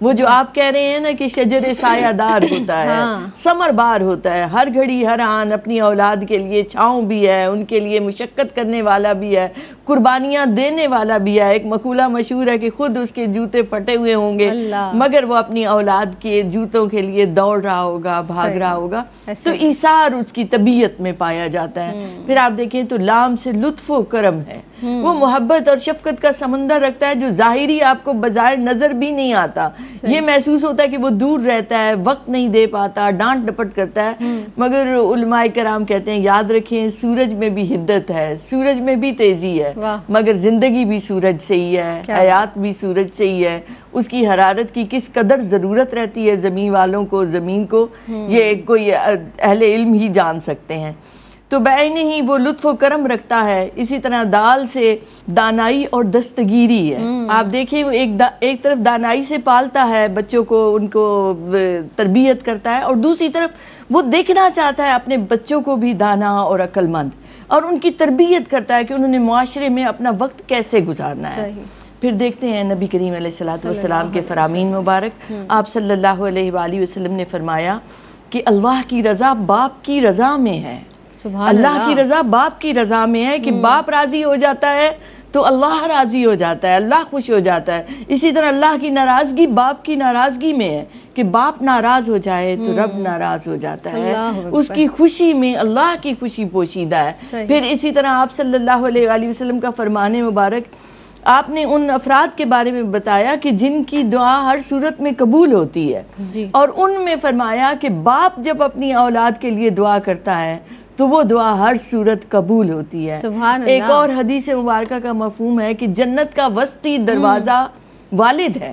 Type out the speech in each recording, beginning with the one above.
وہ جو آپ کہہ رہے ہیں نا کہ شجر سایہ دار ہوتا ہے، ثمر بار ہوتا ہے، ہر گھڑی ہر آن اپنی اولاد کے لیے چھاؤں بھی ہے، ان کے لیے مشقت کرنے والا بھی ہے، قربانیاں دینے والا بھی ہے۔ ایک مقولہ مشہور ہے کہ خود اس کے جوتے پھٹے ہوئے ہوں گے مگر وہ اپنی اولاد کے جوتوں کے لیے دوڑ رہا ہوگا، بھاگ رہا ہوگا، تو ایثار اس کی طبیعت میں پایا جاتا ہے۔ پھر آپ دیکھیں تو لام سے لطف و کرم ہے، وہ محبت اور شفقت کا سمندر رکھتا ہے جو ظاہری آپ کو بظاہر نظر بھی نہیں آتا، یہ محسوس ہوتا ہے کہ وہ دور رہتا ہے، وقت نہیں دے پاتا، ڈانٹ ڈپٹ کرتا ہے، مگر علماء کرام کہتے ہیں یاد رکھیں سورج میں بھی حدت ہے، سورج میں بھی تیزی ہے، مگر زندگی بھی سورج سے ہی ہے، حیات بھی سورج سے ہی ہے، اس کی حرارت کی کس قدر ضرورت رہتی ہے زمین والوں کو، زمین کو، یہ کوئی اہل علم ہی جان سکتے ہیں۔ تو بعین ہی وہ لطف و کرم رکھتا ہے۔ اسی طرح دال سے دانائی اور دستگیری ہے، آپ دیکھیں وہ ایک طرف دانائی سے پالتا ہے بچوں کو، ان کو تربیت کرتا ہے، اور دوسری طرف وہ دیکھنا چاہتا ہے اپنے بچوں کو بھی دانا اور عقل مند، اور ان کی تربیت کرتا ہے کہ انہوں نے معاشرے میں اپنا وقت کیسے گزارنا ہے۔ پھر دیکھتے ہیں نبی کریم علیہ السلام کے فرامین مبارک، آپ صلی اللہ علیہ وآلہ وسلم نے فرمایا کہ اللہ کی رضا باپ کی رضا میں ہے، اللہ کی رضا باپ کی رضا میں ہے، کہ باپ راضی ہو جاتا ہے تو اللہ راضی ہو جاتا ہے، اللہ خوش ہو جاتا ہے۔ اسی طرح اللہ کی ناراضگی باپ کی ناراضگی میں ہے، کہ باپ ناراض ہو جائے تو رب ناراض ہو جاتا ہے، اس کی خوشی میں اللہ کی خوشی پوشیدہ ہے۔ پھر اسی طرح آپ صلی اللہ علیہ وآلہ وسلم کا فرمان مبارک، آپ نے ان افراد کے بارے میں بتایا کہ جن کی دعا ہر صورت میں قبول ہوتی ہے، اور ان میں فرمایا کہ باپ جب اپنی اولاد کے لیے دعا کرتا ہے تو وہ دعا ہر صورت قبول ہوتی ہے۔ ایک اور حدیث مبارکہ کا مفہوم ہے کہ جنت کا وسطی دروازہ والد ہے،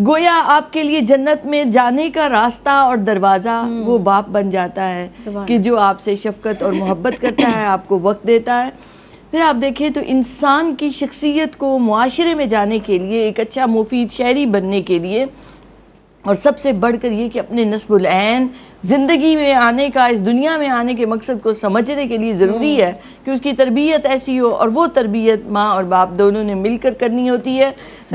گویا آپ کے لیے جنت میں جانے کا راستہ اور دروازہ وہ باپ بن جاتا ہے کہ جو آپ سے شفقت اور محبت کرتا ہے، آپ کو وقت دیتا ہے۔ پھر آپ دیکھیں تو انسان کی شخصیت کو معاشرے میں جانے کے لیے، ایک اچھا مفید شہری بننے کے لیے، اور سب سے بڑھ کر یہ کہ اپنے نسب العین زندگی میں آنے کا، اس دنیا میں آنے کے مقصد کو سمجھنے کے لیے ضروری ہے کہ اس کی تربیت ایسی ہو، اور وہ تربیت ماں اور باپ دونوں نے مل کر کرنی ہوتی ہے۔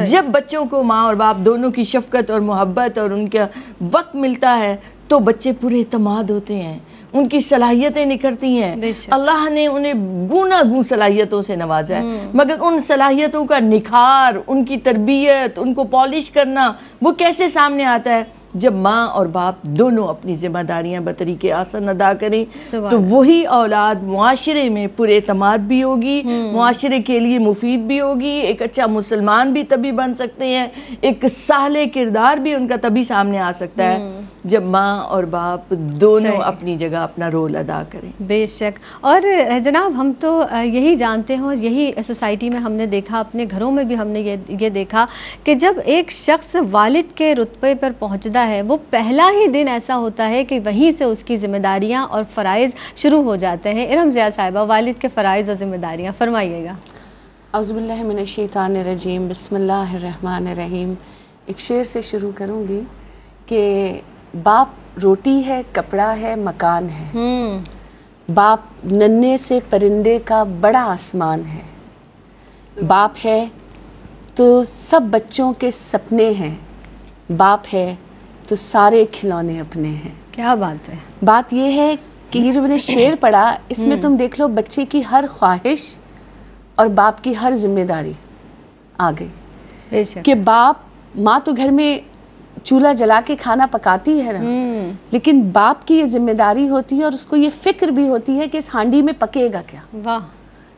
جب بچوں کو ماں اور باپ دونوں کی شفقت اور محبت اور ان کا وقت ملتا ہے تو بچے پورے اعتماد ہوتے ہیں، ان کی صلاحیتیں نکھرتی ہیں۔ اللہ نے انہیں گوناگون صلاحیتوں سے نوازا ہے، مگر ان صلاحیتوں کا نکھار، ان کی تربیت، ان کو پالش کرنا، وہ کیسے سامنے آتا ہے؟ جب ماں اور باپ دونوں اپنی ذمہ داریاں بطریق آسن ادا کریں تو وہی اولاد معاشرے میں پر اعتماد بھی ہوگی، معاشرے کے لیے مفید بھی ہوگی، ایک اچھا مسلمان بھی تبھی بن سکتے ہیں، ایک صالح کردار بھی ان کا تبھی سامنے آ سکتا ہے جب ماں اور باپ دونوں اپنی جگہ اپنا رول ادا کریں۔ بے شک۔ اور جناب ہم تو یہی جانتے ہیں، اور یہی سوسائٹی میں ہم نے دیکھا، اپنے گھروں میں بھی ہم نے یہ دیکھا کہ جب ایک شخص والد کے رتبے پر پہنچتا ہے، وہ پہلا ہی دن ایسا ہوتا ہے کہ وہیں سے اس کی ذمہ داریاں اور فرائض شروع ہو جاتے ہیں۔ ارم ضیاء صاحبہ، والد کے فرائض اور ذمہ داریاں فرمائیے گا۔ اعوذ باللہ من الشیطان الرجیم، بسم اللہ الرحمن الرحیم۔ ایک شعر سے شروع کروں گی کہ باپ روٹی ہے، کپڑا ہے، مکان ہے، باپ ننھے سے پرندے کا بڑا آسمان ہے، باپ ہے تو سب بچوں کے سپنے ہیں، باپ ہے تو سارے کھلونے اپنے ہیں۔ کیا بات ہے! بات یہ ہے کہ یہ جو میں نے شعر پڑھا، اس میں تم دیکھ لو بچے کی ہر خواہش اور باپ کی ہر ذمہ داری آ گئی، کہ باپ، ماں تو گھر میں چولہا جلا کے کھانا پکاتی ہے نا، لیکن باپ کی یہ ذمہ داری ہوتی ہے اور اس کو یہ فکر بھی ہوتی ہے کہ اس ہانڈی میں پکے گا کیا،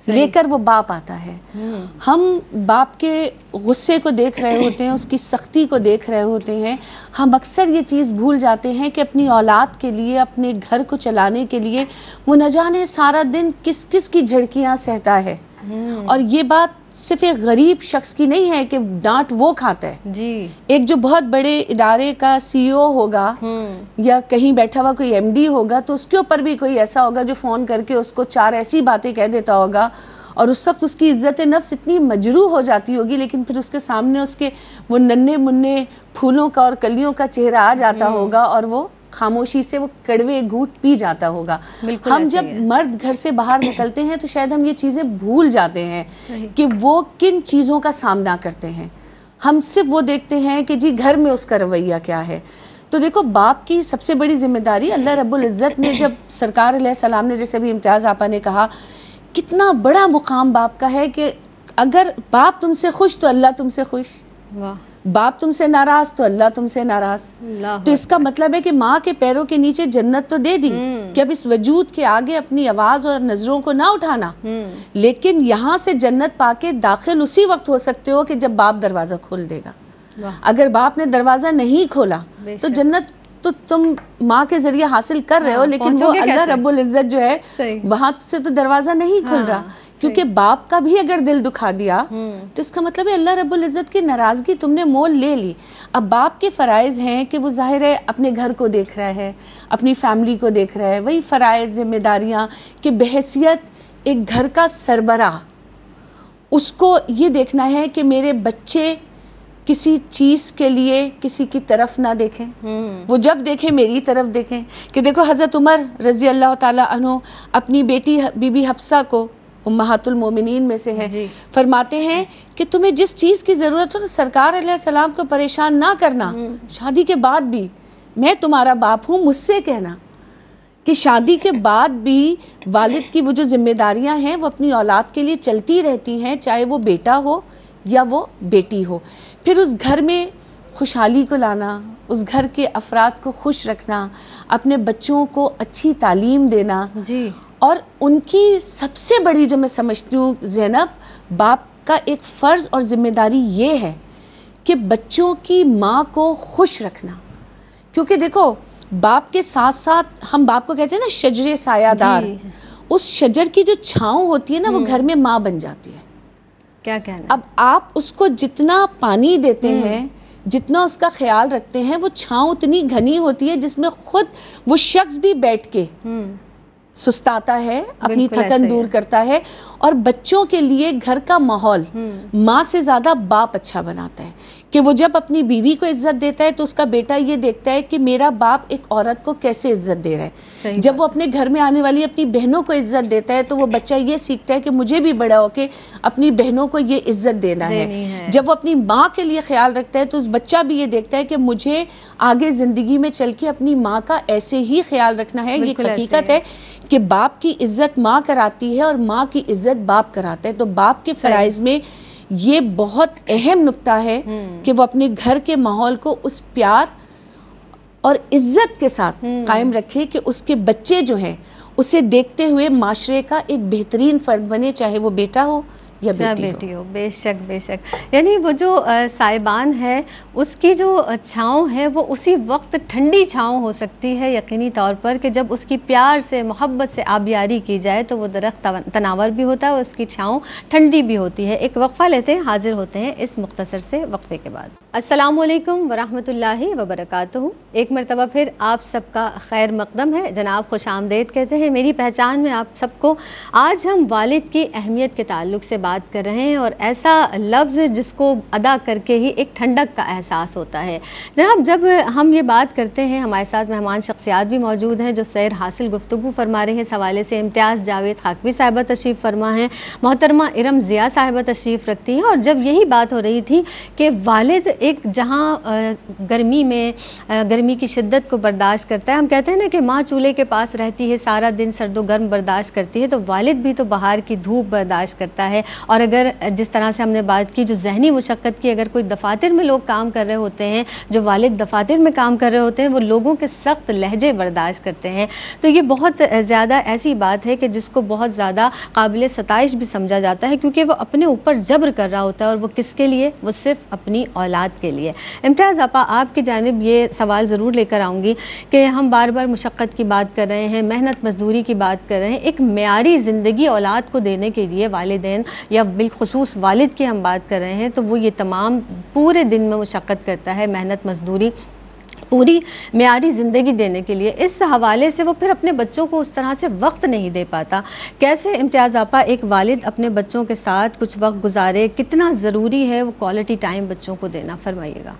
لے کر وہ باپ آتا ہے۔ ہم باپ کے غصے کو دیکھ رہے ہوتے ہیں، اس کی سختی کو دیکھ رہے ہوتے ہیں، ہم اکثر یہ چیز بھول جاتے ہیں کہ اپنی اولاد کے لیے، اپنے گھر کو چلانے کے لیے وہ نہ جانے سارا دن کس کس کی جھڑکیاں سہتا ہے۔ اور یہ بات صرف ایک غریب شخص کی نہیں ہے کہ ڈانٹ وہ کھاتا ہے، جی، ایک جو بہت بڑے ادارے کا سی او ہوگا یا کہیں بیٹھا ہوا کوئی ایم ڈی ہوگا تو اس کے اوپر بھی کوئی ایسا ہوگا جو فون کر کے اس کو چار ایسی باتیں کہہ دیتا ہوگا، اور اس وقت اس کی عزت نفس اتنی مجروح ہو جاتی ہوگی، لیکن پھر اس کے سامنے اس کے وہ ننھے منھے پھولوں کا اور کلیوں کا چہرہ آ جاتا ہوگا اور وہ خاموشی سے وہ کڑوے گھونٹ پی جاتا ہوگا۔ ہم جب مرد گھر سے باہر نکلتے ہیں تو شاید ہم یہ چیزیں بھول جاتے ہیں کہ وہ کن چیزوں کا سامنا کرتے ہیں۔ ہم صرف وہ دیکھتے ہیں کہ جی گھر میں اس کا رویہ کیا ہے. تو دیکھو باپ کی سب سے بڑی ذمہ داری, اللہ رب العزت نے جب سرکار علیہ السلام نے, جیسے بھی امتیاز آپا نے کہا, کتنا بڑا مقام باپ کا ہے کہ اگر باپ تم سے خوش تو اللہ تم سے خوش, باپ تم سے ناراض تو اللہ تم سے ناراض. تو اس کا مطلب ہے کہ ماں کے پیروں کے نیچے جنت تو دے دی کہ اب اس وجود کے آگے اپنی آواز اور نظروں کو نہ اٹھانا, لیکن یہاں سے جنت پا کے داخل اسی وقت ہو سکتے ہو کہ جب باپ دروازہ کھول دے گا. اگر باپ نے دروازہ نہیں کھولا تو جنت تو تم ماں کے ذریعے حاصل کر رہے ہو, لیکن وہ اللہ رب العزت جو ہے وہاں سے تو دروازہ نہیں کھل رہا, کیونکہ باپ کا بھی اگر دل دکھا دیا تو اس کا مطلب ہے اللہ رب العزت کی ناراضگی تم نے مول لے لی. اب باپ کے فرائض ہیں کہ وہ ظاہر ہے اپنے گھر کو دیکھ رہا ہے, اپنی فیملی کو دیکھ رہا ہے, وہی فرائض ذمہ داریاں کہ بحیثیت ایک گھر کا سربراہ اس کو یہ دیکھنا ہے کہ میرے بچے کسی چیز کے لیے کسی کی طرف نہ دیکھیں, وہ جب دیکھیں میری طرف دیکھیں. کہ دیکھو حضرت عمر رضی اللہ تعالیٰ عنہ اپنی بیٹی بی بی حفصہ کو, امہات المومنین میں سے ہے, فرماتے ہیں کہ تمہیں جس چیز کی ضرورت ہو تو سرکار علیہ السلام کو پریشان نہ کرنا, شادی کے بعد بھی میں تمہارا باپ ہوں, مجھ سے کہنا. کہ شادی کے بعد بھی والد کی وہ جو ذمہ داریاں ہیں وہ اپنی اولاد کے لیے چلتی رہتی ہیں, چاہے وہ بیٹا ہو یا وہ بیٹی ہو. پھر اس گھر میں خوشحالی کو لانا, اس گھر کے افراد کو خوش رکھنا, اپنے بچوں کو اچھی تعلیم دینا. جی. اور ان کی سب سے بڑی جو میں سمجھتی ہوں زینب, باپ کا ایک فرض اور ذمہ داری یہ ہے کہ بچوں کی ماں کو خوش رکھنا. کیونکہ دیکھو باپ کے ساتھ ساتھ ہم باپ کو کہتے ہیں نا شجر سایہ دار, اس شجر کی جو چھاؤں ہوتی ہے نا وہ گھر میں ماں بن جاتی ہے. کیا کہنا. اب آپ اس کو جتنا پانی دیتے ہیں, جتنا اس کا خیال رکھتے ہیں, وہ چھاؤں اتنی گھنی ہوتی ہے جس میں خود وہ شخص بھی بیٹھ کے سستاتا ہے, اپنی تھکن دور کرتا ہے. اور بچوں کے لیے گھر کا ماحول ماں سے زیادہ باپ اچھا بناتا ہے کہ وہ جب اپنی بیوی کو عزت دیتا ہے تو اس کا بیٹا یہ دیکھتا ہے کہ میرا باپ ایک عورت کو کیسے عزت دے رہا ہے. جب وہ اپنے گھر میں آنے والی اپنی بہنوں کو عزت دیتا ہے تو وہ بچہ یہ سیکھتا ہے کہ مجھے بھی بڑا ہو کے اپنی بہنوں کو یہ عزت دینا ہے. جب وہ اپنی ماں کے لیے خیال رکھتا ہے تو اس بچہ بھی یہ دیکھتا ہے کہ مجھے آگے زندگی میں چل کے اپنی ماں کا ایسے ہی خیال رکھنا ہے. یہ حقیقت ہے کہ باپ کی عزت ماں کراتی ہے اور ماں کی عزت باپ کراتا ہے. تو باپ کے فرائض میں یہ بہت اہم نقطہ ہے کہ وہ اپنے گھر کے ماحول کو اس پیار اور عزت کے ساتھ قائم رکھے کہ اس کے بچے جو ہیں اسے دیکھتے ہوئے معاشرے کا ایک بہترین فرد بنے, چاہے وہ بیٹا ہو یا بیٹی ہو. بے شک بے شک. یعنی وہ جو سائبان ہے اس کی جو چھاؤں ہے وہ اسی وقت ٹھنڈی چھاؤں ہو سکتی ہے یقینی طور پر کہ جب اس کی پیار سے محبت سے آبیاری کی جائے تو وہ درخت تناور بھی ہوتا ہے اور اس کی چھاؤں ٹھنڈی بھی ہوتی ہے. ایک وقفہ لیتے ہیں, حاضر ہوتے ہیں اس مختصر سے وقفے کے بعد. السلام علیکم ورحمۃ اللہ وبرکاتہ. ایک مرتبہ پھر آپ سب کا خیر مقدم ہے, جناب خوش آمدید کہتے ہیں میری پہچان میں آپ سب کو. آج ہم والد کی اہمیت کے تعلق سے بات کر رہے ہیں اور ایسا لفظ جس کو ادا کر کے ہی ایک ٹھنڈک کا احساس ہوتا ہے. جناب جب ہم یہ بات کرتے ہیں, ہمارے ساتھ مہمان شخصیات بھی موجود ہیں جو سیر حاصل گفتگو فرما رہے ہیں اس حوالے سے. امتیاز جاوید خاکوی صاحبہ تشریف فرما ہیں, محترمہ ارم ضیاء صاحبہ تشریف رکھتی ہیں. اور جب یہی بات ہو رہی تھی کہ والد ایک جہاں گرمی میں گرمی کی شدت کو برداشت کرتا ہے, ہم کہتے ہیں نا کہ ماں چولہے کے پاس رہتی ہے سارا دن سرد و گرم برداشت کرتی ہے, تو والد بھی تو باہر کی دھوپ برداشت کرتا ہے. اور اگر جس طرح سے ہم نے بات کی جو ذہنی مشقت کی, اگر کوئی دفاتر میں لوگ کام کر رہے ہوتے ہیں, جو والد دفاتر میں کام کر رہے ہوتے ہیں, وہ لوگوں کے سخت لہجے برداشت کرتے ہیں. تو یہ بہت زیادہ ایسی بات ہے کہ جس کو بہت زیادہ قابل ستائش بھی سمجھا جاتا ہے, کیونکہ وہ اپنے اوپر جبر کر رہا ہوتا ہے, اور وہ کس کے لیے؟ وہ صرف اپنی اولاد کے لیے. امتیاز آپا آپ کی جانب یہ سوال ضرور لے کر آؤں گی کہ ہم بار بار مشقت کی بات کر رہے ہیں, محنت مزدوری کی بات کر رہے ہیں. ایک معیاری زندگی اولاد کو دینے کے لیے والدین یا بالخصوص والد کی ہم بات کر رہے ہیں, تو وہ یہ تمام پورے دن میں مشقت کرتا ہے, محنت مزدوری پوری معیاری زندگی دینے کے لیے. اس حوالے سے وہ پھر اپنے بچوں کو اس طرح سے وقت نہیں دے پاتا. کیسے امتیاز آپا ایک والد اپنے بچوں کے ساتھ کچھ وقت گزارے, کتنا ضروری ہے وہ کوالٹی ٹائم بچوں کو دینا, فرمائیے گا.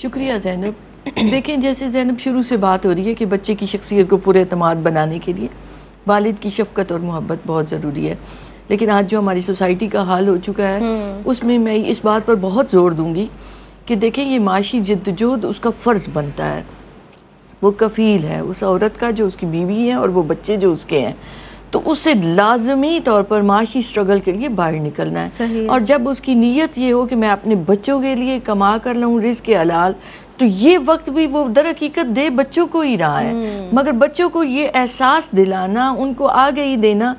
شکریہ زینب. دیکھیں جیسے زینب شروع سے بات ہو رہی ہے کہ بچے کی شخصیت کو پورے اعتماد بنانے کے لیے والد کی شفقت اور محبت بہت ضروری ہے. لیکن آج جو ہماری سوسائٹی کا حال ہو چکا ہے اس میں میں اس بات پر بہت زور دوں گی کہ دیکھیں یہ معاشی جدوجہد اس کا فرض بنتا ہے، وہ کفیل ہے اس عورت کا جو اس کی بیوی ہے اور وہ بچے جو اس کے ہیں، تو اسے لازمی طور پر معاشی سٹرگل کے لیے باہر نکلنا ہے، اور جب اس کی نیت یہ ہو کہ میں اپنے بچوں کے لیے کما کر لوں رزق حلال، تو یہ وقت بھی وہ در حقیقت دے بچوں کو ہی رہا ہے، مگر بچوں کو یہ احساس دلانا، ان کو آگے ہی دینا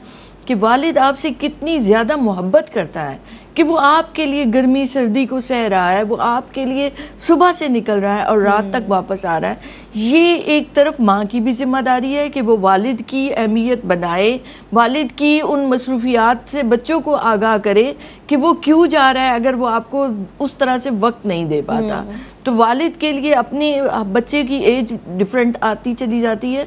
کہ والد آپ سے کتنی زیادہ محبت کرتا ہے، کہ وہ آپ کے لیے گرمی سردی کو سہ رہا ہے، وہ آپ کے لیے صبح سے نکل رہا ہے اور رات تک واپس آ رہا ہے۔ یہ ایک طرف ماں کی بھی ذمہ داری ہے کہ وہ والد کی اہمیت بنائے، والد کی ان مصروفیات سے بچوں کو آگاہ کرے کہ وہ کیوں جا رہا ہے اگر وہ آپ کو اس طرح سے وقت نہیں دے پاتا۔ تو والد کے لیے اپنے بچے کی ایج ڈیفرنٹ آتی چلی جاتی ہے،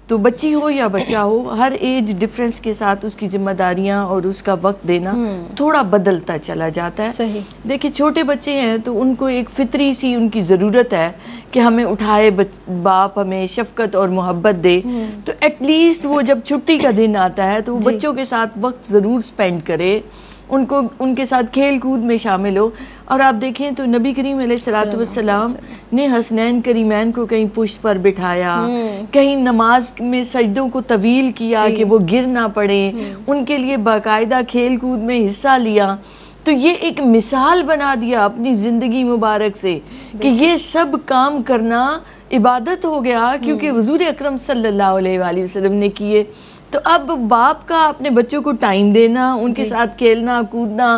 تو بچی ہو یا بچہ ہو، ہر ایج ڈیفرنس کے ساتھ اس کی ذمہ داریاں اور اس کا وقت دینا تھوڑا بدلتا چلا جاتا ہے۔ دیکھیں چھوٹے بچے ہیں تو ان کو ایک فطری سی ان کی ضرورت ہے کہ ہمیں اٹھائے باپ ہمیں شفقت اور محبت دے، تو ایٹ لیسٹ وہ جب چھٹی کا دن آتا ہے تو وہ بچوں کے ساتھ وقت ضرور سپینڈ کرے، ان کے ساتھ کھیل کود میں شامل ہو۔ اور آپ دیکھیں تو نبی کریم علیہ السلام نے حسنین کریمین کو کہیں پشت پر بٹھایا، کہیں نماز میں سجدوں کو طویل کیا کہ وہ گر نہ پڑے، ان کے لیے باقاعدہ کھیل کود میں حصہ لیا۔ تو یہ ایک مثال بنا دیا اپنی زندگی مبارک سے کہ یہ سب کام کرنا عبادت ہو گیا کیونکہ حضور اکرم صلی اللہ علیہ وآلہ وسلم نے کیے۔ تو اب باپ کا اپنے بچوں کو ٹائم دینا، ان کے ساتھ کھیلنا کودنا،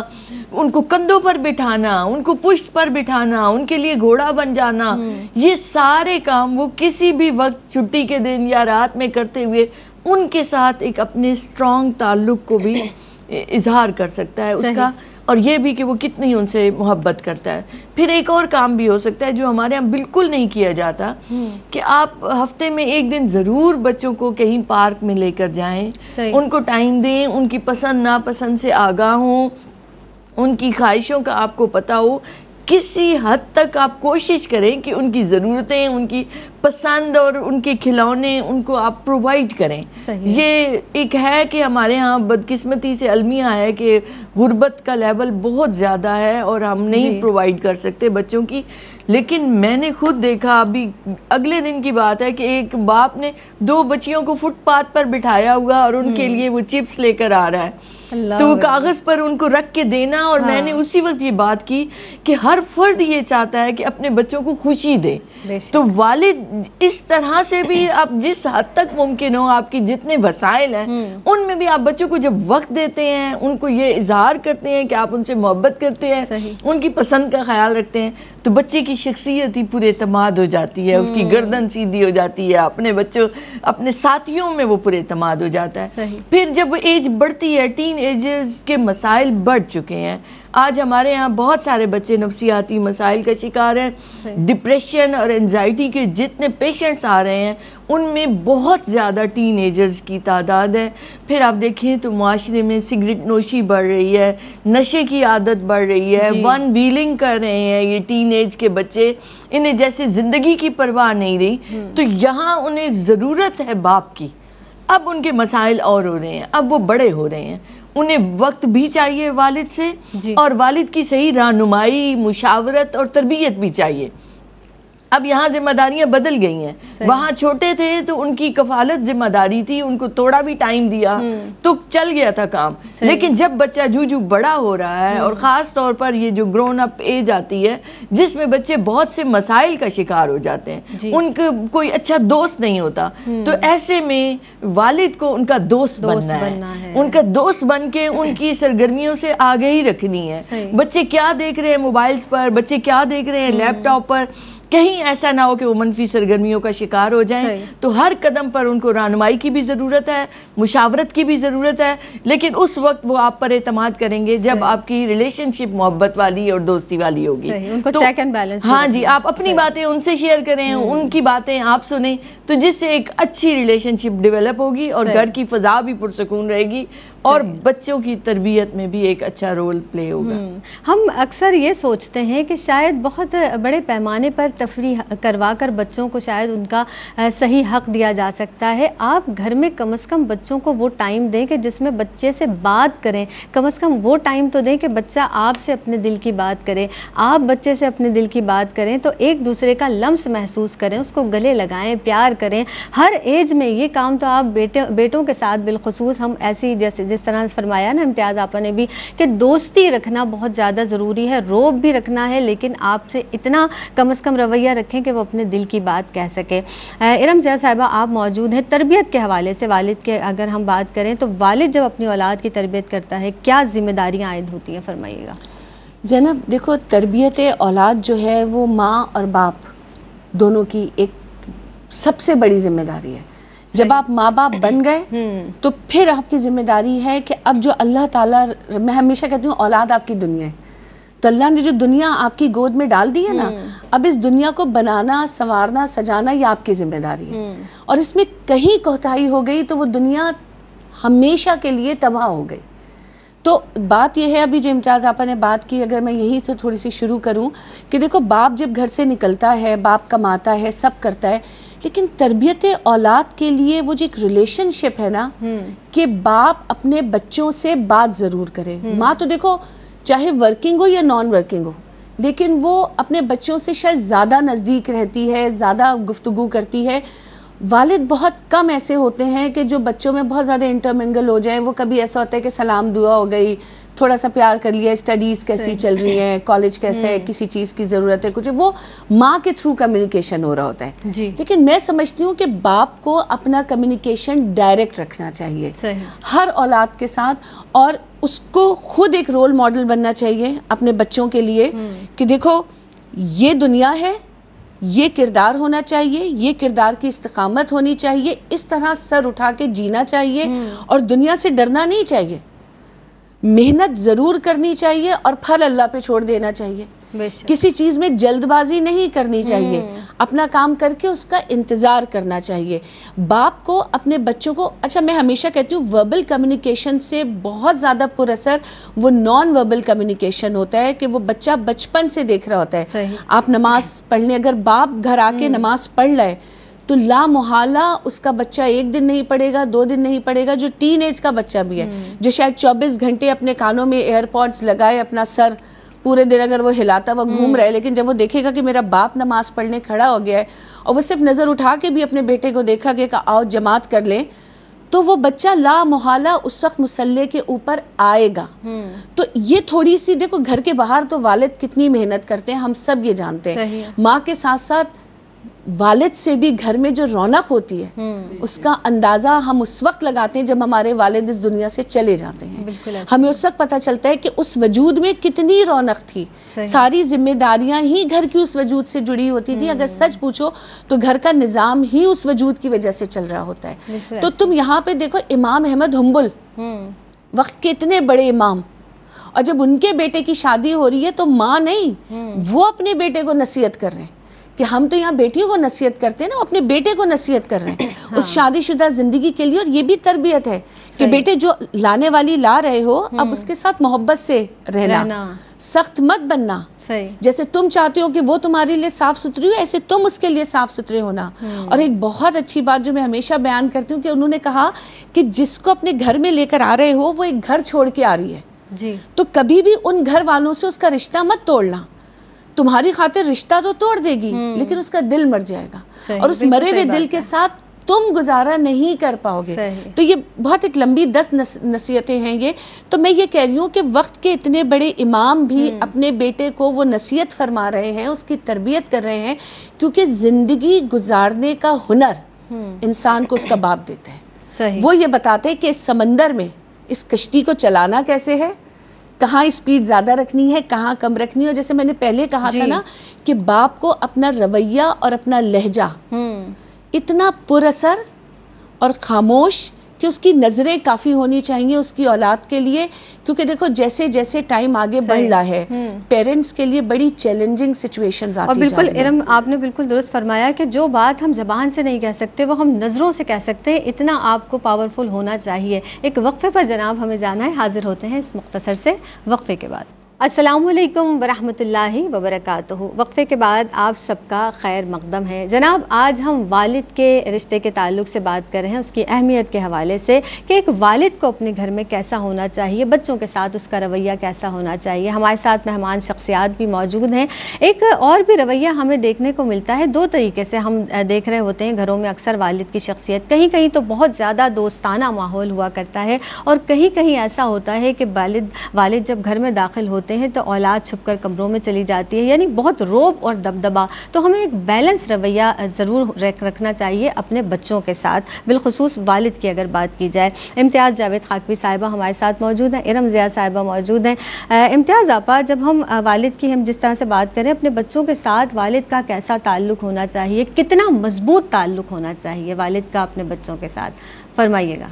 ان کو کندھوں پر بٹھانا، ان کو پشت پر بٹھانا، ان کے لیے گھوڑا بن جانا، یہ سارے کام وہ کسی بھی وقت چھٹی کے دن یا رات میں کرتے ہوئے ان کے ساتھ ایک اپنے اسٹرانگ تعلق کو بھی اظہار کر سکتا ہے اس کا، اور یہ بھی کہ وہ کتنی ان سے محبت کرتا ہے۔ پھر ایک اور کام بھی ہو سکتا ہے جو ہمارے یہاں بالکل نہیں کیا جاتا، کہ آپ ہفتے میں ایک دن ضرور بچوں کو کہیں پارک میں لے کر جائیں، ان کو ٹائم دیں، ان کی پسند ناپسند سے آگاہ ہوں، ان کی خواہشوں کا آپ کو پتہ ہو، کسی حد تک آپ کوشش کریں کہ ان کی ضرورتیں، ان کی پسند اور ان کے کھلونے ان کو آپ پرووائڈ کریں۔ یہ ایک ہے کہ ہمارے ہاں بدقسمتی سے المیہ ہے کہ غربت کا لیول بہت زیادہ ہے اور ہم نہیں پرووائڈ کر سکتے بچوں کی، لیکن میں نے خود دیکھا، ابھی اگلے دن کی بات ہے کہ ایک باپ نے 2 بچیوں کو فٹ پاتھ پر بٹھایا ہوا اور ان کے لیے وہ چپس لے کر آ رہا ہے، تو وہ کاغذ پر ان کو رکھ کے دینا، اور میں نے اسی وقت یہ بات کی کہ ہر فرد یہ چاہتا ہے کہ اپنے بچوں کو خوشی دے، تو والد اس طرح سے بھی آپ جس حد تک ممکن ہو، آپ کی جتنے وسائل ہیں ان میں بھی آپ بچوں کو جب وقت دیتے ہیں، ان کو یہ اظہار کرتے ہیں کہ آپ ان سے محبت کرتے ہیں، ان کی پسند کا خیال رکھتے ہیں، تو بچے کی شخصیت ہی پورے اعتماد ہو جاتی ہے، اس کی گردن سیدھی ہو جاتی ہے، اپنے بچوں اپنے ساتھیوں میں وہ پورے اعتماد ہو جاتا ہے۔ پھر جب وہ ایج بڑھتی ہے، ٹین ایجز کے مسائل بڑھ چکے ہیں، آج ہمارے ہاں بہت سارے بچے نفسیاتی مسائل کا شکار ہیں، ڈپریشن اور انزائٹی کے جتنے پیشنٹس آ رہے ہیں ان میں بہت زیادہ ٹین ایجرز کی تعداد ہے۔ پھر آپ دیکھیں تو معاشرے میں سگریٹ نوشی بڑھ رہی ہے، نشے کی عادت بڑھ رہی ہے، ون ویلنگ کر رہے ہیں یہ ٹین ایج کے بچے، انہیں جیسے زندگی کی پرواہ نہیں رہی، تو یہاں انہیں ضرورت ہے باپ کی۔ اب ان کے مسائل اور ہو رہے ہیں، اب وہ بڑے ہو رہے ہیں، انہیں وقت بھی چاہیے والد سے، اور والد کی صحیح رہنمائی، مشاورت اور تربیت بھی چاہیے۔ اب یہاں ذمہ داریاں بدل گئی ہیں، وہاں چھوٹے تھے تو ان کی کفالت ذمہ داری تھی، ان کو تھوڑا بھی ٹائم دیا تو چل گیا تھا کام، لیکن جب بچہ جو بڑا ہو رہا ہے، اور خاص طور پر یہ جو گرون اپ ایج آتی ہے جس میں بچے بہت سے مسائل کا شکار ہو جاتے ہیں، ان کا کوئی اچھا دوست نہیں ہوتا، تو ایسے میں والد کو ان کا دوست بننا ہے، ان کا دوست بن کے ان کی سرگرمیوں سے آگاہی رکھنی ہے۔ بچے کیا دیکھ رہے ہیں موبائلز پر، بچے کیا دیکھ رہے ہیں لیپ ٹاپ پر، کہیں ایسا نہ ہو کہ وہ منفی سرگرمیوں کا شکار ہو جائیں، تو ہر قدم پر ان کو رہنمائی کی بھی ضرورت ہے، مشاورت کی بھی ضرورت ہے، لیکن اس وقت وہ آپ پر اعتماد کریں گے جب آپ کی ریلیشن شپ محبت والی اور دوستی والی ہوگی۔ ان کو چیک اینڈ بیلنس، ہاں جی، آپ اپنی باتیں ان سے شیئر کریں، ان کی باتیں آپ سنیں، تو جس سے ایک اچھی ریلیشن شپ ڈیولپ ہوگی اور گھر کی فضا بھی پرسکون رہے گی، اور بچوں کی تربیت میں بھی ایک اچھا رول پلے ہوگا۔ ہم اکثر یہ سوچتے ہیں کہ شاید بہت بڑے پیمانے پر تفریح کروا کر بچوں کو شاید ان کا صحیح حق دیا جا سکتا ہے. آپ گھر میں کم از کم بچوں کو وہ ٹائم دیں کہ جس میں بچے سے بات کریں, کم از کم وہ ٹائم تو دیں کہ بچہ آپ سے اپنے دل کی بات کرے, آپ بچے سے اپنے دل کی بات کریں تو ایک دوسرے کا لمس محسوس کریں, اس کو گلے لگائیں, پیار کریں. ہر ایج میں یہ کام تو آپ بیٹوں کے ساتھ بالخصوص ہم ایسی جس طرح فرمایا نا امتیاز آپا نے بھی کہ دوستی رکھنا بہت زیادہ ضروری ہے, روب بھی رکھنا ہے لیکن آپ سے اتنا کم از کم رویہ رکھیں کہ وہ اپنے دل کی بات کہہ سکے. ارم ضیاء صاحبہ آپ موجود ہیں. تربیت کے حوالے سے والد کے اگر ہم بات کریں تو والد جب اپنی اولاد کی تربیت کرتا ہے کیا ذمہ داریاں عائد ہوتی ہیں, فرمائیے گا. زینب دیکھو, تربیت اولاد جو ہے وہ ماں اور باپ دونوں کی ایک سب سے بڑی ذمہ داری ہے. جب آپ ماں باپ بن گئے تو پھر آپ کی ذمہ داری ہے کہ اب جو اللہ تعالیٰ, میں ہمیشہ کہتی ہوں اولاد آپ کی دنیا ہے, تو اللہ نے جو دنیا آپ کی گود میں ڈال دی ہے نا, اب اس دنیا کو بنانا, سنوارنا, سجانا یہ آپ کی ذمہ داری ہے. اور اس میں کہیں کوتاہی ہو گئی تو وہ دنیا ہمیشہ کے لیے تباہ ہو گئی. تو بات یہ ہے, ابھی جو امتیاز آپا نے بات کی, اگر میں یہیں سے تھوڑی سی شروع کروں کہ دیکھو باپ جب گھر سے نکلتا ہے, باپ کماتا ہے, سب کرتا ہے, لیکن تربیت اولاد کے لیے وہ جو ایک ریلیشن شپ ہے نا کہ باپ اپنے بچوں سے بات ضرور کرے. ماں تو دیکھو چاہے ورکنگ ہو یا نان ورکنگ ہو, لیکن وہ اپنے بچوں سے شاید زیادہ نزدیک رہتی ہے, زیادہ گفتگو کرتی ہے. والد بہت کم ایسے ہوتے ہیں کہ جو بچوں میں بہت زیادہ انٹرمنگل ہو جائیں. وہ کبھی ایسا ہوتا ہے کہ سلام دعا ہو گئی, تھوڑا سا پیار کر لیا, اسٹڈیز کیسی چل رہی ہیں, کالج کیسے ہے, کسی چیز کی ضرورت ہے, کچھ وہ ماں کے تھرو کمیونیکیشن ہو رہا ہوتا ہے. لیکن میں سمجھتی ہوں کہ باپ کو اپنا کمیونیکیشن ڈائریکٹ رکھنا چاہیے ہر اولاد کے ساتھ, اور اس کو خود ایک رول ماڈل بننا چاہیے اپنے بچوں کے لیے کہ دیکھو یہ دنیا ہے, یہ کردار ہونا چاہیے, یہ کردار کی استقامت ہونی چاہیے, اس طرح سر اٹھا کے جینا چاہیے, اور دنیا سے ڈرنا نہیں چاہیے, محنت ضرور کرنی چاہیے اور پھل اللہ پہ چھوڑ دینا چاہیے. کسی چیز میں جلد بازی نہیں کرنی چاہیے, اپنا کام کر کے اس کا انتظار کرنا چاہیے. باپ کو اپنے بچوں کو, اچھا میں ہمیشہ کہتی ہوں وربل کمیونیکیشن سے بہت زیادہ پر اثر وہ نان وربل کمیونیکیشن ہوتا ہے کہ وہ بچہ بچپن سے دیکھ رہا ہوتا ہے. آپ نماز پڑھنے, اگر باپ گھر آ کے نماز پڑھ لائے تو لا محالہ اس کا بچہ ایک دن نہیں پڑھے گا, 2 دن نہیں پڑھے گا. جو ٹین ایج کا بچہ بھی ہے جو شاید 24 گھنٹے اپنے کانوں میں ایئر پوڈز لگائے, اپنا سر پورے دن اگر وہ ہلاتا ہوا گھوم رہا ہے, لیکن جب وہ دیکھے گا کہ میرا باپ نماز پڑھنے کھڑا ہو گیا ہے اور وہ صرف نظر اٹھا کے بھی اپنے بیٹے کو دیکھا گیا کہ آؤ جماعت کر لیں, تو وہ بچہ لا محالہ اس وقت مصلی کے اوپر آئے گا. تو یہ تھوڑی سی دیکھو, گھر کے باہر تو والد کتنی محنت کرتے ہیں ہم سب یہ جانتے ہیں, ماں کے ساتھ ساتھ والد سے بھی گھر میں جو رونق ہوتی ہے اس کا اندازہ ہم اس وقت لگاتے ہیں جب ہمارے والد اس دنیا سے چلے جاتے ہیں. ہمیں اس وقت پتہ چلتا ہے کہ اس وجود میں کتنی رونق تھی, ساری ذمہ داریاں ہی گھر کی اس وجود سے جڑی ہوتی تھی. اگر سچ پوچھو تو گھر کا نظام ہی اس وجود کی وجہ سے چل رہا ہوتا ہے. تو تم یہاں پہ دیکھو امام احمد حنبل وقت کے اتنے بڑے امام, اور جب ان کے بیٹے کی شادی ہو رہی ہے تو ماں نہیں, وہ اپنے بیٹے کو نصیحت کر رہے ہیں کہ ہم تو یہاں بیٹیوں کو نصیحت کرتے ہیں نا, اپنے بیٹے کو نصیحت کر رہے ہیں اس شادی شدہ زندگی کے لیے. اور یہ بھی تربیت ہے کہ بیٹے جو لانے والی لا رہے ہو اب اس کے ساتھ محبت سے رہنا, سخت مت بننا. جیسے تم چاہتے ہو کہ وہ تمہارے لیے صاف ستھری ہو, ایسے تم اس کے لیے صاف ستھرے ہونا. اور ایک بہت اچھی بات جو میں ہمیشہ بیان کرتی ہوں کہ انہوں نے کہا کہ جس کو اپنے گھر میں لے کر آ رہے ہو وہ ایک گھر چھوڑ کے آ رہی ہے, تو کبھی بھی ان گھر والوں سے اس کا رشتہ مت توڑنا. تمہاری خاطر رشتہ تو توڑ دے گی لیکن اس کا دل مر جائے گا, اور اس مرے ہوئے دل کے ساتھ تم گزارا نہیں کر پاؤ گے. تو یہ بہت ایک لمبی 10 نصیحتیں ہیں یہ. تو میں یہ کہہ رہی ہوں کہ وقت کے اتنے بڑے امام بھی اپنے بیٹے کو وہ نصیحت فرما رہے ہیں, اس کی تربیت کر رہے ہیں, کیونکہ زندگی گزارنے کا ہنر انسان کو اس کا باپ دیتا ہے. وہ یہ بتاتے ہیں کہ اس سمندر میں اس کشتی کو چلانا کیسے ہے, کہاں اسپیڈ زیادہ رکھنی ہے, کہاں کم رکھنی ہے. اور جیسے میں نے پہلے کہا تھا نا کہ باپ کو اپنا رویہ اور اپنا لہجہ اتنا پر اثر اور خاموش کہ اس کی نظریں کافی ہونی چاہیے اس کی اولاد کے لیے, کیونکہ دیکھو جیسے جیسے ٹائم آگے بڑھ رہا ہے پیرنٹس کے لیے بڑی چیلنجنگ سچویشنز آتی جا رہی ہیں. اور بالکل ارم آپ نے بالکل درست فرمایا کہ جو بات ہم زبان سے نہیں کہہ سکتے وہ ہم نظروں سے کہہ سکتے ہیں, اتنا آپ کو پاورفل ہونا چاہیے. ایک وقفے پر جناب ہمیں جانا ہے, حاضر ہوتے ہیں اس مختصر سے وقفے کے بعد. السلام علیکم ورحمۃ اللہ وبرکاتہ۔ وقفے کے بعد آپ سب کا خیر مقدم ہے جناب۔ آج ہم والد کے رشتے کے تعلق سے بات کر رہے ہیں، اس کی اہمیت کے حوالے سے کہ ایک والد کو اپنے گھر میں کیسا ہونا چاہیے، بچوں کے ساتھ اس کا رویہ کیسا ہونا چاہیے۔ ہمارے ساتھ مہمان شخصیات بھی موجود ہیں۔ ایک اور بھی رویہ ہمیں دیکھنے کو ملتا ہے، دو طریقے سے ہم دیکھ رہے ہوتے ہیں گھروں میں اکثر والد کی شخصیت، کہیں کہیں تو بہت زیادہ دوستانہ ماحول ہوا کرتا ہے، اور کہیں کہیں ایسا ہوتا ہے کہ والد جب گھر میں داخل ہوتے ہیں تو اولاد چھپ کر کمروں میں چلی جاتی ہے، یعنی بہت روب اور دبدبا۔ تو ہمیں ایک بیلنس رویہ ضرور رکھنا چاہیے اپنے بچوں کے ساتھ، بالخصوص والد کی اگر بات کی جائے۔ امتیاز جاوید خاکوی صاحبہ ہمارے ساتھ موجود ہیں، ارم ضیاء صاحبہ موجود ہیں۔ امتیاز آپا، جب ہم والد کی جس طرح سے بات کریں، اپنے بچوں کے ساتھ والد کا کیسا تعلق ہونا چاہیے، کتنا مضبوط تعلق ہونا چاہیے والد کا اپنے بچوں کے ساتھ، فرمائیے گا۔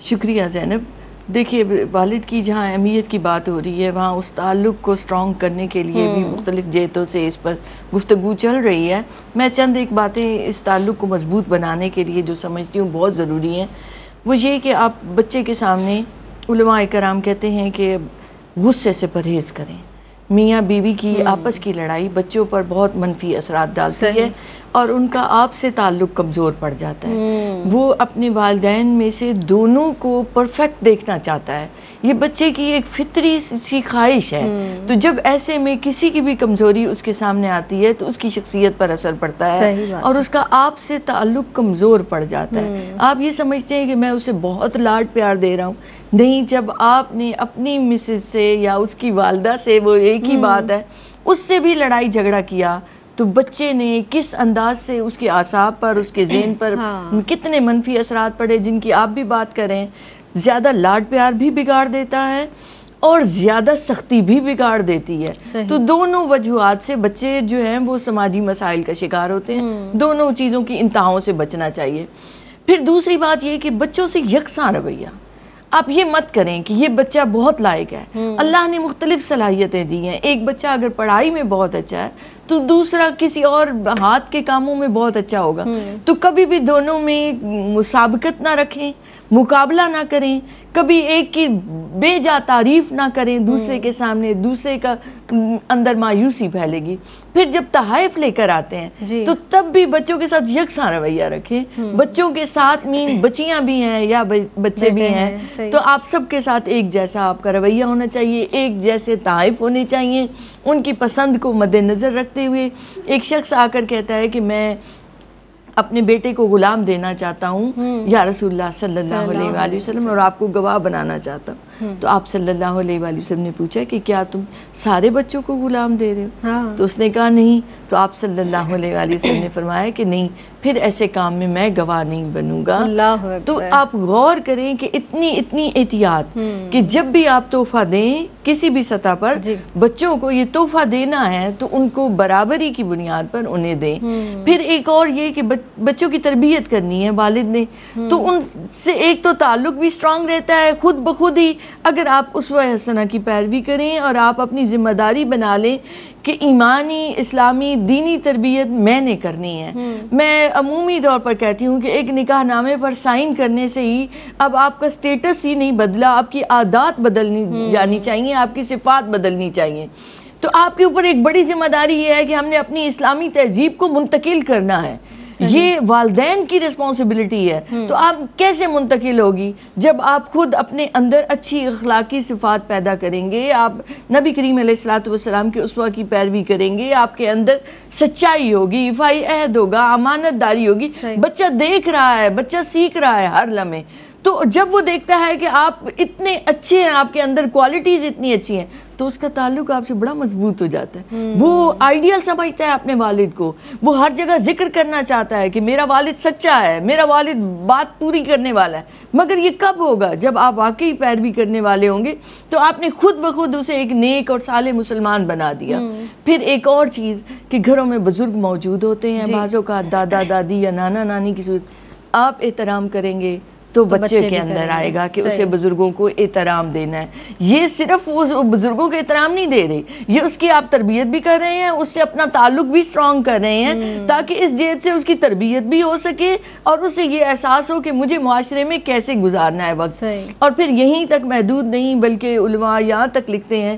شکریہ زینب۔ دیکھیے، والد کی جہاں اہمیت کی بات ہو رہی ہے، وہاں اس تعلق کو سٹرونگ کرنے کے لیے بھی مختلف جہتوں سے اس پر گفتگو چل رہی ہے۔ میں چند ایک باتیں اس تعلق کو مضبوط بنانے کے لیے جو سمجھتی ہوں بہت ضروری ہیں، وہ یہ کہ آپ بچے کے سامنے، علماء کرام کہتے ہیں کہ غصے سے پرہیز کریں۔ میاں بیوی کی آپس کی لڑائی بچوں پر بہت منفی اثرات ڈالتی ہے، اور ان کا آپ سے تعلق کمزور پڑ جاتا ہے۔ وہ اپنے والدین میں سے دونوں کو پرفیکٹ دیکھنا چاہتا ہے، یہ بچے کی ایک فطری سی خواہش ہے۔ تو جب ایسے میں کسی کی بھی کمزوری اس کے سامنے آتی ہے تو اس کی شخصیت پر اثر پڑتا ہے، اور اس کا آپ سے تعلق کمزور پڑ جاتا ہے۔ آپ یہ سمجھتے ہیں کہ میں اسے بہت لاڈ پیار دے رہا ہوں، نہیں، جب آپ نے اپنی مسز سے یا اس کی والدہ سے، وہ ایک ہی بات ہے، اس سے بھی لڑائی جھگڑا کیا تو بچے نے کس انداز سے اس کے اعصاب پر، اس کے ذہن پر کتنے منفی اثرات پڑے، جن کی آپ بھی بات کریں۔ زیادہ لاڈ پیار بھی بگاڑ دیتا ہے اور زیادہ سختی بھی بگاڑ دیتی ہے۔ تو دونوں وجوہات سے بچے جو ہیں وہ سماجی مسائل کا شکار ہوتے ہیں۔ دونوں چیزوں کی انتہاؤں سے بچنا چاہیے۔ پھر دوسری بات یہ کہ بچوں سے یکساں رویہ، آپ یہ مت کریں کہ یہ بچہ بہت لائق ہے۔ اللہ نے مختلف صلاحیتیں دی ہیں، ایک بچہ اگر پڑھائی میں بہت اچھا ہے تو دوسرا کسی اور ہاتھ کے کاموں میں بہت اچھا ہوگا۔ تو کبھی بھی دونوں میں مسابقت نہ رکھیں، مقابلہ نہ کریں، کبھی ایک کی بے جا تعریف نہ کریں دوسرے کے سامنے، دوسرے کا اندر مایوسی پھیلے گی۔ پھر جب تحائف لے کر آتے ہیں تو تب بھی بچوں کے ساتھ یکساں رویہ رکھیں۔ بچوں کے ساتھ بچیاں بھی ہیں یا بچے بھی ہیں، تو آپ سب کے ساتھ ایک جیسا آپ کا رویہ ہونا چاہیے، ایک جیسے تحائف ہونے چاہیے، ان کی پسند کو مد نظر رکھتے ہوئے۔ ایک شخص آ کر کہتا ہے کہ میں اپنے بیٹے کو غلام دینا چاہتا ہوں یا رسول اللہ صلی اللہ علیہ وآلہ وسلم، اور آپ کو گواہ بنانا چاہتا ہوں۔ تو آپ صلی اللہ علیہ وآلہ وسلم نے پوچھا کہ کیا تم سارے بچوں کو غلام دے رہے ہو؟ تو اس نے کہا نہیں۔ تو آپ صلی اللہ علیہ وآلہ وسلم نے فرمایا کہ نہیں، پھر ایسے کام میں میں گواہ نہیں بنوں گا۔ تو آپ غور کریں کہ اتنی احتیاط کہ جب بھی آپ تحفہ دیں کسی بھی سطح پر، بچوں کو یہ تحفہ دینا ہے تو ان کو برابری کی بنیاد پر انہیں دیں۔ پھر ایک اور یہ کہ بچوں کی تربیت کرنی ہے والد نے، تو ان سے ایک تو تعلق بھی سٹرونگ رہتا ہے، خود بخود ہی اگر آپ اسوہ حسنہ کی پیروی کریں اور آپ اپنی ذمہ داری بنا لیں کہ ایمانی، اسلامی، دینی تربیت میں نے کرنی ہے۔ میں عمومی طور پر کہتی ہوں کہ ایک نکاح نامے پر سائن کرنے سے ہی اب آپ کا سٹیٹس ہی نہیں بدلا، آپ کی عادات بدلنی جانی چاہیے، آپ کی صفات بدلنی چاہیے۔ تو آپ کے اوپر ایک بڑی ذمہ داری یہ ہے کہ ہم نے اپنی اسلامی تہذیب کو منتقل کرنا ہے، یہ والدین کی رسپانسبلٹی ہے۔ تو آپ کیسے منتقل ہوگی؟ جب آپ خود اپنے اندر اچھی اخلاقی صفات پیدا کریں گے، آپ نبی کریم علیہ السلام کے اسوہ کی پیروی کریں گے، آپ کے اندر سچائی ہوگی، وفائی عہد ہوگا، امانت داری ہوگی۔ بچہ دیکھ رہا ہے، بچہ سیکھ رہا ہے ہر لمحے، تو جب وہ دیکھتا ہے کہ آپ اتنے اچھے ہیں، آپ کے اندر کوالٹیز اتنی اچھی ہیں، تو اس کا تعلق آپ سے بڑا مضبوط ہو جاتا ہے۔ وہ آئیڈیل سمجھتا ہے اپنے والد کو، وہ ہر جگہ ذکر کرنا چاہتا ہے کہ میرا والد سچا ہے، میرا والد بات پوری کرنے والا ہے۔ مگر یہ کب ہوگا؟ جب آپ واقعی پیروی کرنے والے ہوں گے، تو آپ نے خود بخود اسے ایک نیک اور صالح مسلمان بنا دیا۔ پھر ایک اور چیز کہ گھروں میں بزرگ موجود ہوتے ہیں، بعضوں کا دادا دادی یا نانا نانی کی صورت، آپ احترام کریں گے تو بچے کے اندر آئے گا کہ اسے بزرگوں کو احترام دینا ہے۔ یہ صرف وہ بزرگوں کے احترام نہیں دے رہے، یہ اس کی آپ تربیت بھی کر رہے ہیں، اس سے اپنا تعلق بھی سٹرونگ کر رہے ہیں، تاکہ اس جہت سے اس کی تربیت بھی ہو سکے اور اسے یہ احساس ہو کہ مجھے معاشرے میں کیسے گزارنا ہے وقت۔ اور پھر یہیں تک محدود نہیں، بلکہ علماء یہاں تک لکھتے ہیں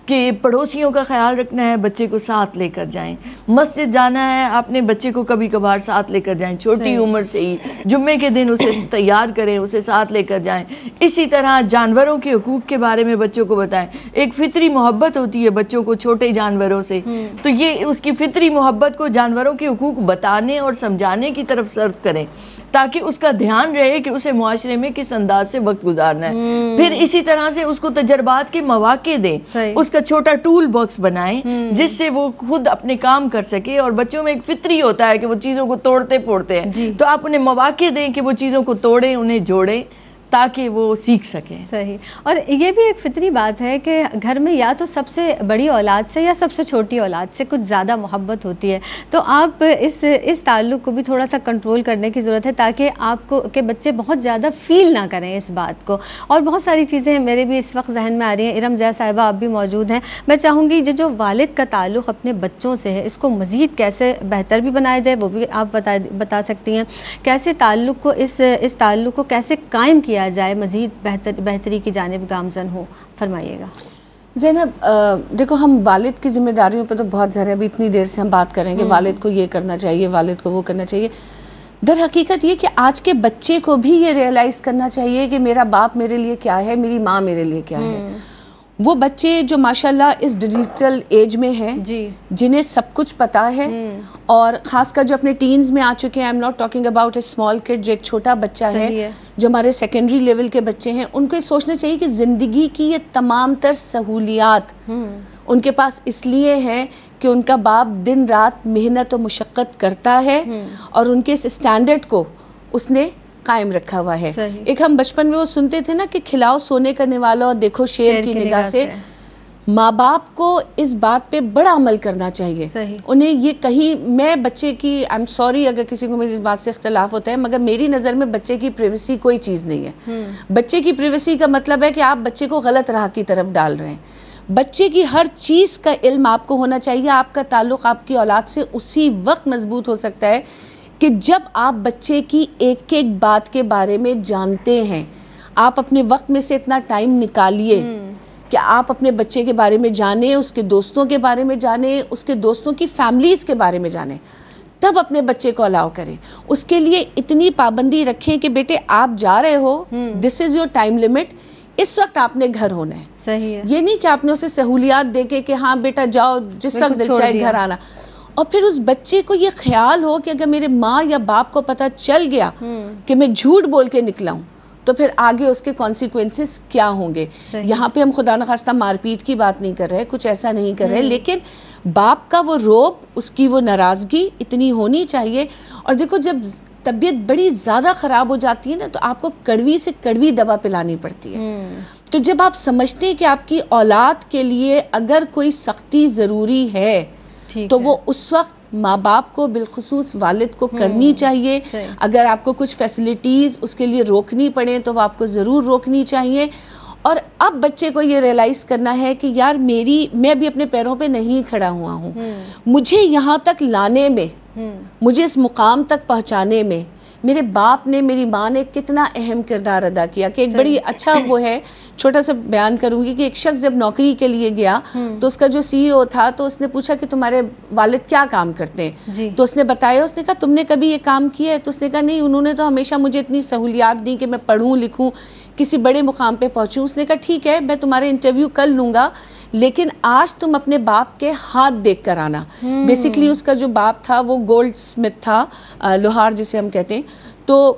کہ پڑوسیوں کا خیال رکھنا ہے بچے کو ساتھ لے کر جائیں، مسجد جانا ہے اپنے بچے کو کبھی کبھار ساتھ لے کر جائیں، چھوٹی عمر سے ہی جمعے کے دن اسے تیار کریں، اسے ساتھ لے کر جائیں۔ اسی طرح جانوروں کے حقوق کے بارے میں بچوں کو بتائیں، ایک فطری محبت ہوتی ہے بچوں کو چھوٹے جانوروں سے، تو یہ اس کی فطری محبت کو جانوروں کے حقوق بتانے اور سمجھانے کی طرف صرف کریں تاکہ اس کا دھیان رہے کہ اسے معاشرے میں کس انداز سے وقت گزارنا ہے۔ پھر اسی طرح سے اس کو تجربات کے مواقع دیں، اس کا چھوٹا ٹول باکس بنائیں جس سے وہ خود اپنے کام کر سکے، اور بچوں میں ایک فطری ہوتا ہے کہ وہ چیزوں کو توڑتے پھوڑتے ہیں، تو آپ انہیں مواقع دیں کہ وہ چیزوں کو توڑیں، انہیں جوڑیں تاکہ وہ سیکھ سکیں۔ صحیح، اور یہ بھی ایک فطری بات ہے کہ گھر میں یا تو سب سے بڑی اولاد سے یا سب سے چھوٹی اولاد سے کچھ زیادہ محبت ہوتی ہے، تو آپ اس تعلق کو بھی تھوڑا سا کنٹرول کرنے کی ضرورت ہے تاکہ آپ کو کہ بچے بہت زیادہ فیل نہ کریں اس بات کو۔ اور بہت ساری چیزیں میرے بھی اس وقت ذہن میں آ رہی ہیں۔ ارم زیہ صاحبہ آپ بھی موجود ہیں، میں چاہوں گی جو والد کا تعلق اپنے بچوں سے ہے اس کو مزید کیسے بہتر بھی بنایا جائے، وہ بھی آپ بتا سکتی ہیں، کیسے تعلق کو اس تعلق کو کیسے قائم کیا جائے، مزید بہتری کی جانب گامزن ہو، فرمائیے گا۔ زینب دیکھو، ہم والد کی ذمہ داریوں پہ تو بہت زیادہ، ابھی اتنی دیر سے ہم بات کریں کہ والد کو یہ کرنا چاہیے، والد کو وہ کرنا چاہیے۔ در حقیقت یہ کہ آج کے بچے کو بھی یہ ریئلائز کرنا چاہیے کہ میرا باپ میرے لیے کیا ہے، میری ماں میرے لیے کیا ہے۔ وہ بچے جو ماشاءاللہ اس ڈیجیٹل ایج میں ہیں، جنہیں سب کچھ پتا ہے، اور خاص کر جو اپنے ٹینز میں آ چکے ہیں، I am not talking about a small kid, جو ایک چھوٹا بچہ ہے، جو ہمارے سیکنڈری لیول کے بچے ہیں، ان کو یہ سوچنا چاہیے کہ زندگی کی یہ تمام تر سہولیات ان کے پاس اس لیے ہیں کہ ان کا باپ دن رات محنت و مشقت کرتا ہے، اور ان کے اس اسٹینڈرڈ کو اس نے قائم رکھا ہوا ہے۔ ایک ہم بچپن میں وہ سنتے تھے نا کہ کھلاؤ سونے کا نوالو اور دیکھو شیر کی نگاہ سے۔ ماں باپ کو اس بات پہ بڑا عمل کرنا چاہیے، انہیں یہ کہیں، میں بچے کی، آئی ایم سوری اگر کسی کو میری اس بات سے اختلاف ہوتا ہے، مگر میری نظر میں بچے کی پریویسی کوئی چیز نہیں ہے۔ بچے کی پریویسی کا مطلب ہے کہ آپ بچے کو غلط راہ کی طرف ڈال رہے ہیں۔ بچے کی ہر چیز کا علم آپ کو ہونا چاہیے۔ آپ کا تعلق آپ کی اولاد سے اسی وقت مضبوط ہو سکتا ہے کہ جب آپ بچے کی ایک ایک بات کے بارے میں جانتے ہیں۔ آپ اپنے وقت میں سے اتنا ٹائم نکالیے کہ آپ اپنے بچے کے بارے میں جانیں، اس کے دوستوں کے بارے میں جانیں، اس کے دوستوں کی فیملیز کے بارے میں جانیں، تب اپنے بچے کو الاؤ کریں۔ اس کے لیے اتنی پابندی رکھیں کہ بیٹے آپ جا رہے ہو، دس از یور ٹائم لمٹ، اس وقت آپ نے گھر ہونا ہے۔ صحیح ہے، یہ نہیں کہ آپ نے اسے سہولیات دے کے کہ ہاں بیٹا جاؤ جس وقت دل چاہے گھر آنا، اور پھر اس بچے کو یہ خیال ہو کہ اگر میرے ماں یا باپ کو پتہ چل گیا کہ میں جھوٹ بول کے نکلا ہوں تو پھر آگے اس کے کانسیکوینسز کیا ہوں گے۔ یہاں پہ ہم خدا نخواستہ مار پیٹ کی بات نہیں کر رہے، کچھ ایسا نہیں کر رہے، لیکن باپ کا وہ روب، اس کی وہ ناراضگی اتنی ہونی چاہیے۔ اور دیکھو جب طبیعت بڑی زیادہ خراب ہو جاتی ہے نا، تو آپ کو کڑوی سے کڑوی دوا پلانی پڑتی ہے۔ تو جب آپ سمجھتے ہیں کہ آپ کی اولاد کے لیے اگر کوئی سختی ضروری ہے تو وہ اس وقت ماں باپ کو، بالخصوص والد کو کرنی چاہیے۔ اگر آپ کو کچھ فیسلٹیز اس کے لیے روکنی پڑیں تو وہ آپ کو ضرور روکنی چاہیے۔ اور اب بچے کو یہ ریئلائز کرنا ہے کہ یار میں ابھی اپنے پیروں پہ نہیں کھڑا ہوا ہوں، مجھے یہاں تک لانے میں، مجھے اس مقام تک پہنچانے میں میرے باپ نے، میری ماں نے کتنا اہم کردار ادا کیا۔ کہ ایک بڑی اچھا وہ ہے، چھوٹا سا بیان کروں گی کہ ایک شخص جب نوکری کے لیے گیا تو اس کا جو سی ای او تھا، تو اس نے پوچھا کہ تمہارے والد کیا کام کرتے ہیں؟ تو اس نے بتایا، اس نے کہا تم نے کبھی یہ کام کیا ہے؟ تو اس نے کہا نہیں، انہوں نے تو ہمیشہ مجھے اتنی سہولیات دی کہ میں پڑھوں لکھوں، کسی بڑے مقام پہ پہنچوں۔ اس نے کہا ٹھیک ہے، میں تمہارے انٹرویو کر لوں گا، لیکن آج تم اپنے باپ کے ہاتھ دیکھ کر آنا۔ بیسیکلی اس کا جو باپ تھا وہ گولڈ سمتھ تھا، لوہار جسے ہم کہتے ہیں۔ تو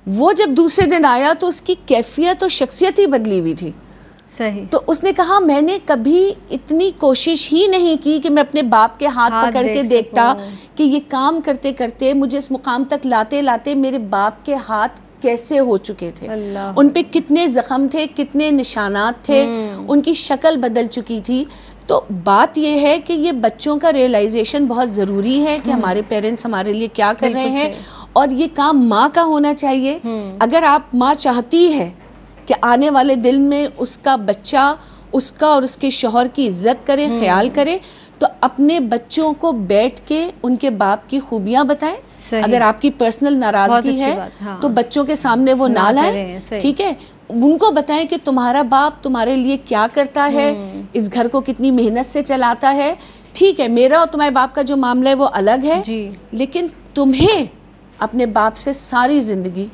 وہ جب دوسرے دن آیا تو اس کی کیفیت اور شخصیت ہی بدلی ہوئی تھی۔ صحیح۔ تو اس نے کہا میں نے کبھی اتنی کوشش ہی نہیں کی کہ میں اپنے باپ کے ہاتھ پکڑ کے دیکھتا کہ یہ کام کرتے کرتے مجھے اس مقام تک لاتے لاتے میرے باپ کے ہاتھ کیسے ہو چکے تھے، ان پہ کتنے زخم تھے، کتنے نشانات تھے، ان کی شکل بدل چکی تھی۔ تو بات یہ ہے کہ یہ بچوں کا ریئلائزیشن بہت ضروری ہے کہ ہمارے پیرنٹس ہمارے لیے کیا کر رہے ہیں، اور یہ کام ماں کا ہونا چاہیے۔ اگر آپ ماں چاہتی ہے کہ آنے والے دن میں اس کا بچہ اس کا اور اس کے شوہر کی عزت کرے، خیال کرے، تو اپنے بچوں کو بیٹھ کے ان کے باپ کی خوبیاں بتائیں۔ اگر آپ کی پرسنل ناراضگی ہے تو بچوں کے سامنے وہ نہ لائیں، ٹھیک ہے، ان کو بتائیں کہ تمہارا باپ تمہارے لیے کیا کرتا ہے، اس گھر کو کتنی محنت سے چلاتا ہے. ٹھیک ہے میرا اور تمہارے باپ کا جو معاملہ ہے وہ الگ ہے، لیکن تمہیں اپنے باپ سے ساری زندگی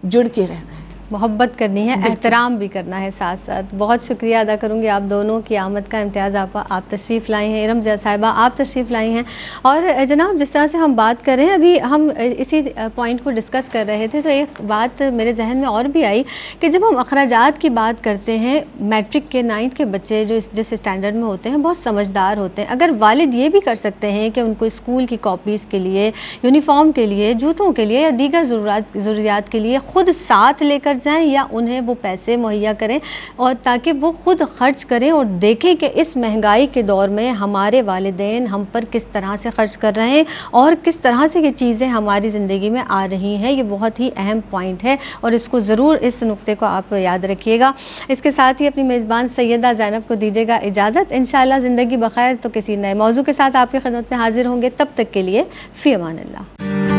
جڑ کے رہنا ہے، محبت کرنی ہے، احترام بھی کرنا ہے ساتھ ساتھ. بہت شکریہ ادا کروں گی آپ دونوں کی آمد کا. امتیاز آپ تشریف لائی ہیں، ارم ضیاء صاحبہ آپ تشریف لائی ہیں. اور جناب جس طرح سے ہم بات کر رہے ہیں، ابھی ہم اسی پوائنٹ کو ڈسکس کر رہے تھے، تو ایک بات میرے ذہن میں اور بھی آئی کہ جب ہم اخراجات کی بات کرتے ہیں، میٹرک کے 9th کے بچے جو جس اسٹینڈرڈ میں ہوتے ہیں بہت سمجھدار ہوتے ہیں. اگر والد یہ بھی کر سکتے ہیں کہ ان کو اسکول کی کاپیز کے لیے، یونیفارم کے لیے، جوتوں کے لیے یا دیگر ضروریات کے لیے خود ساتھ لے کر جائیں یا انہیں وہ پیسے مہیا کریں، اور تاکہ وہ خود خرچ کریں اور دیکھیں کہ اس مہنگائی کے دور میں ہمارے والدین ہم پر کس طرح سے خرچ کر رہے ہیں اور کس طرح سے یہ چیزیں ہماری زندگی میں آ رہی ہیں. یہ بہت ہی اہم پوائنٹ ہے اور اس کو ضرور، اس نقطے کو آپ یاد رکھیے گا. اس کے ساتھ ہی اپنی میزبان سیدہ زینب کو دیجیے گا اجازت. انشاءاللہ زندگی بخیر تو کسی نئے موضوع کے ساتھ آپ کی خدمت میں حاضر ہوں گے. تب تک کے لیے فی امان اللہ.